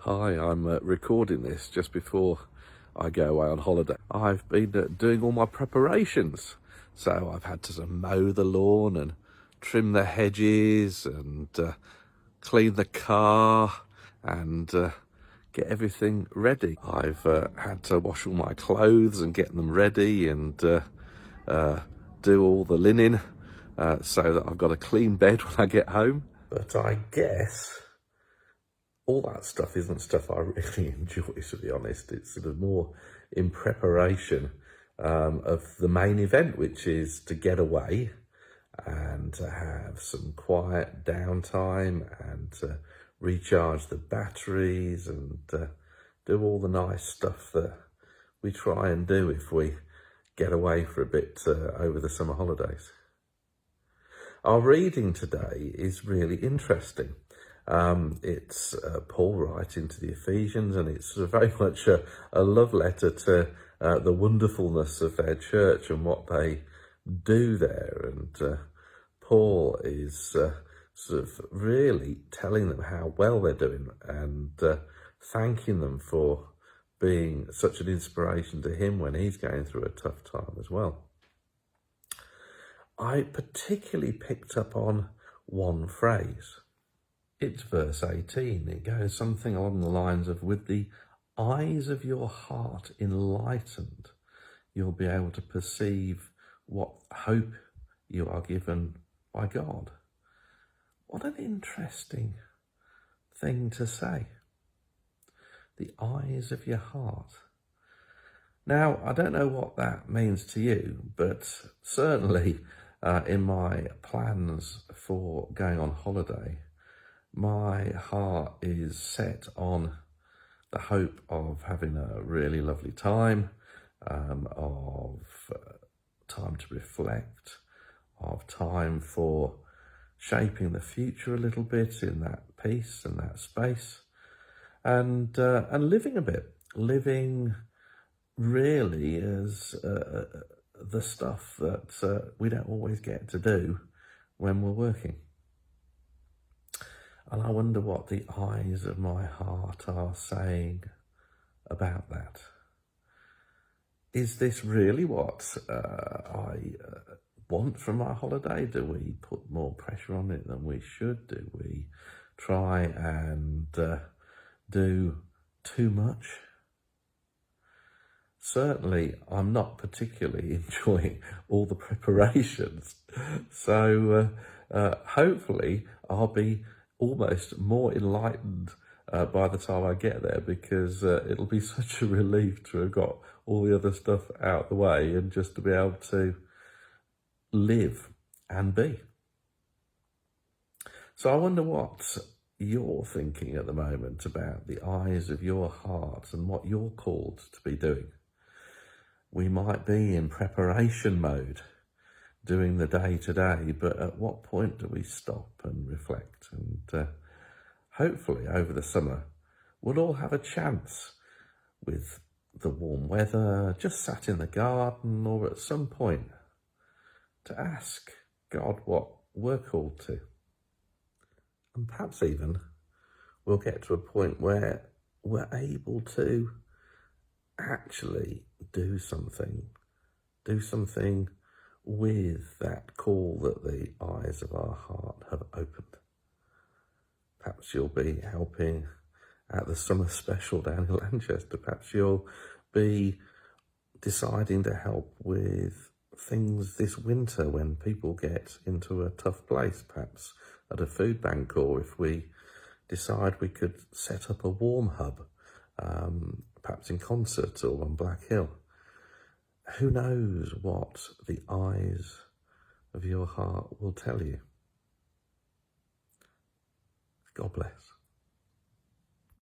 Hi, I'm recording this just before I go away on holiday. I've been doing all my preparations. So I've had to sort of mow the lawn and trim the hedges and clean the car and get everything ready. I've had to wash all my clothes and get them ready and do all the linen so that I've got a clean bed when I get home. But I guess all that stuff isn't stuff I really enjoy, to be honest. It's sort of more in preparation of the main event, which is to get away and to have some quiet downtime and to recharge the batteries and do all the nice stuff that we try and do if we get away for a bit over the summer holidays. Our reading today is really interesting. It's Paul writing to the Ephesians, and it's sort of very much a love letter to the wonderfulness of their church and what they do there. And Paul is sort of really telling them how well they're doing and thanking them for being such an inspiration to him when he's going through a tough time as well. I particularly picked up on one phrase. It's verse 18. It goes something along the lines of, with the eyes of your heart enlightened, you'll be able to perceive what hope you are given by God. What an interesting thing to say. The eyes of your heart. Now, I don't know what that means to you, but certainly in my plans for going on holiday, my heart is set on the hope of having a really lovely time, of time to reflect, of time for shaping the future a little bit in that peace and that space, and living a bit, living really as the stuff that we don't always get to do when we're working. And I wonder what the eyes of my heart are saying about that. Is this really what I want from my holiday? Do we put more pressure on it than we should? Do we try and do too much? Certainly, I'm not particularly enjoying all the preparations. So hopefully I'll be almost more enlightened by the time I get there, because it'll be such a relief to have got all the other stuff out the way and just to be able to live and be. So I wonder what you're thinking at the moment about the eyes of your heart and what you're called to be doing. We might be in preparation mode, doing the day-to-day, but at what point do we stop and reflect? And hopefully over the summer, we'll all have a chance with the warm weather, just sat in the garden, or at some point to ask God what we're called to. And perhaps even we'll get to a point where we're able to actually do something with that call that the eyes of our heart have opened. Perhaps you'll be helping at the summer special down in Lanchester. Perhaps you'll be deciding to help with things this winter when people get into a tough place, perhaps at a food bank, or if we decide we could set up a warm hub, perhaps in Concert or on Black Hill. Who knows what the eyes of your heart will tell you? God bless.